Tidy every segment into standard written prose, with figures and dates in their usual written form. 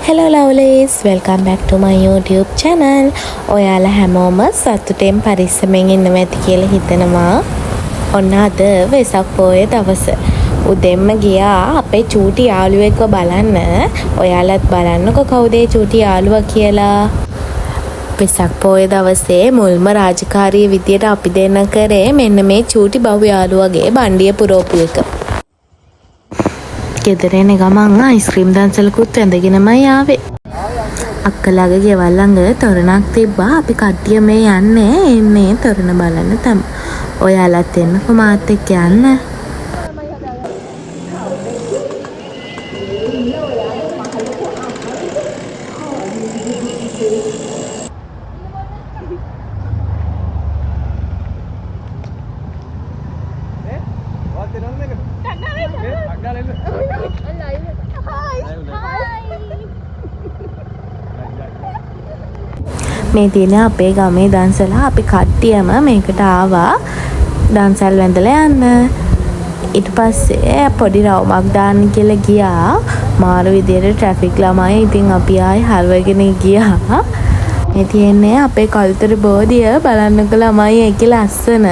Hello lovelies, welcome back to my YouTube channel. ඔයාලා හැමෝම සතුටෙන් පරිස්සමෙන් ඉන්නවා ඇති කියලා හිතනවා. ඔන්න අද වෙසක් පොයේ දවස. උදෙන්ම ගියා අපේ චූටි යාළුවෙක්ව බලන්න. ඔයාලත් බලන්නකො කවුද ඒ චූටි යාළුවා කියලා. වෙසක් පොයේ දවසේ මුල්ම රාජකාරිය විදියට අපි දෙන්න කරේ මෙන්න මේ චූටි බහුව යාළුවගේ බණ්ඩිය පුරෝපු එක. ගෙදරේන ගමන් අයිස්ක්‍රීම් දන්සලකුත් ඇඳගෙනමයි ආවේ. අක්කලාගේ ගෙවල් ළඟ තොරණක් තිබ්බා. අපි කට්ටිය මේ යන්නේ එන්නේ තොරණ බලන්න තමයි. ඔයාලත් එන්නකො මාත් එක්ක යන්න. මේ දින අපේ ගමේ දන්සලා අපි කට්ටියම මේකට ආවා දන්සල් වැඳලා යන්න. ඊට පස්සේ පොඩි රවුමක් දාන්න කියලා ගියා. මාරු විදියට ට්‍රැෆික් ළමයි. ඉතින් අපි ආයේ හරවගෙන ගියා. මේ තියෙන්නේ අපේ කල්තර බෝධිය බලන්නක ළමයි ඒකේ ලස්සන.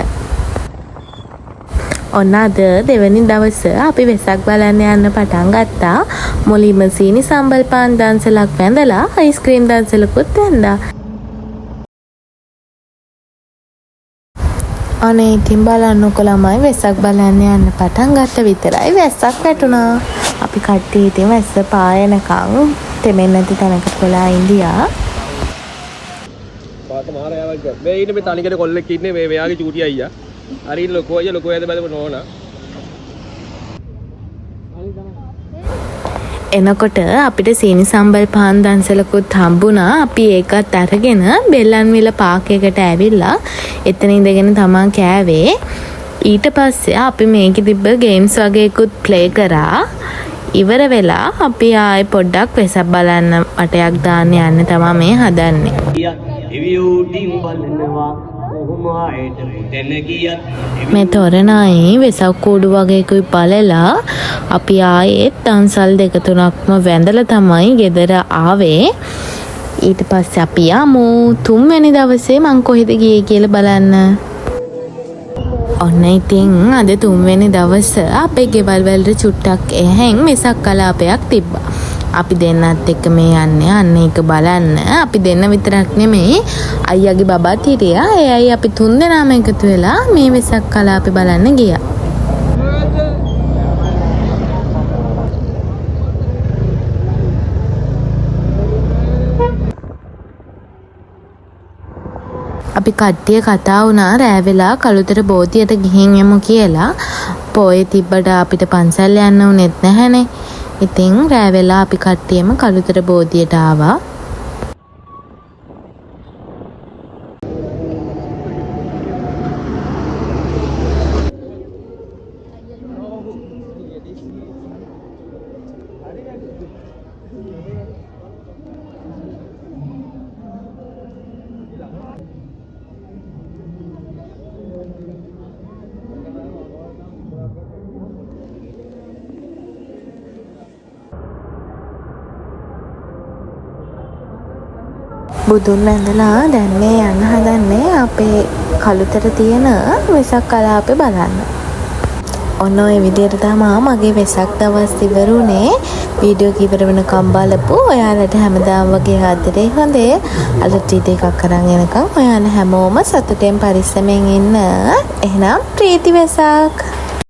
ඔන්න අද දෙවැනි දවස අපි වෙසක් බලන්න යන්න පටන් ගත්තා. මුලින්ම සීනි සම්බල් පාන් දන්සලක් වැඳලා අයිස්ක්‍රීම් දන්සලකුත් වැඳා. අනේ ඉතින් බලන්නකො ළමයි වෙසක් බලන්න යන්න පටන් ගත්ත විතරයි වැස්සක් වැටුණා. අපි කට්ටිය ඉතින් වැස්ස පායනකම් තෙමෙන්නේ නැති තැනකට කොලා ඉඳියා. පාත මාරයාවක් මේ ඉන්නේ මේ තනිකර කොල්ලෙක් ඉන්නේ මේ මෙයාගේ චූටි අයියා. හරි ලොකෝ අයියා ලොකෝ ඇද බදම නෝනා. එනකොට අපිට සීනි සම්බල් පාන් දන්සලකුත් හම්බුණා. අපි ඒකත් අරගෙන බෙල්ලන්විල පාක් එකට ඇවිල්ලා එතන ඉඳගෙන තමන් කෑවේ. ඊට පස්සේ අපි මේකේ තිබ්බ ගේම්ස් වගේකුත් ප්ලේ කරා. ඉවර වෙලා අපි ආයේ පොඩ්ඩක් වෙසක් බලන්න වටයක් දාන්න යන්න තමයි මේ හදන්නේ. මේ තොරණයි වෙසක් කූඩු වගේකුයි බලලා අපි ආයෙත් දන්සල් දෙක තුනක්ම වැඳලා තමයි ගෙදර ආවේ. ඊට පස්සේ අපි යමු තුන්වෙනි දවසේ මං කොහෙද ගියේ කියලා බලන්න. ඔන්න ඉතින් අද තුන්වෙනි දවස අපේ ගෙවල් වලට චුට්ටක් එහෙන් වෙසක් කලාපයක් තිබ්බා. අපි දෙන්නත් එක්ක මේ යන්නේ අන්න ඒක බලන්න. අපි දෙන්න විතරක් නෙමෙයි අයියාගේ බබාත් හිටියා. ඒ අය අපි තුන් දෙනාම එකතු වෙලා මේ වෙසක් කලාපේ බලන්න ගියා. අපි කට්ටිය කතා වුණා රෑ වෙලා කළුතර බෝධියට ගිහින් යමු කියලා. පොයේ තිබ්බට අපිට පන්සල් යන්න උනේත් නැහනේ. ඉතින් රෑ වෙලා අපි කට්ටියම කළුතර බෝධියට ආවා. බුදුන් වැඳලා දැන් මේ යන්න හදන්නේ අපේ කළුතර තියෙන වෙසක් කලාපේ බලන්න. ඔන්න ඔය විදියට තමයි මගේ වෙසක් දවස් ඉවරුනේ. වීඩියෝ එක ඉවර වෙනකම් බලපු ඔයාලට හැමදාම වගේ ආදරේ හොඳේ. අලුත් වීඩියෝ එකක් කරන් එනකම් ඔයාලා හැමෝම සතුටෙන් පරිස්සමෙන් ඉන්න. එහෙනම් ප්‍රීති වෙසක්.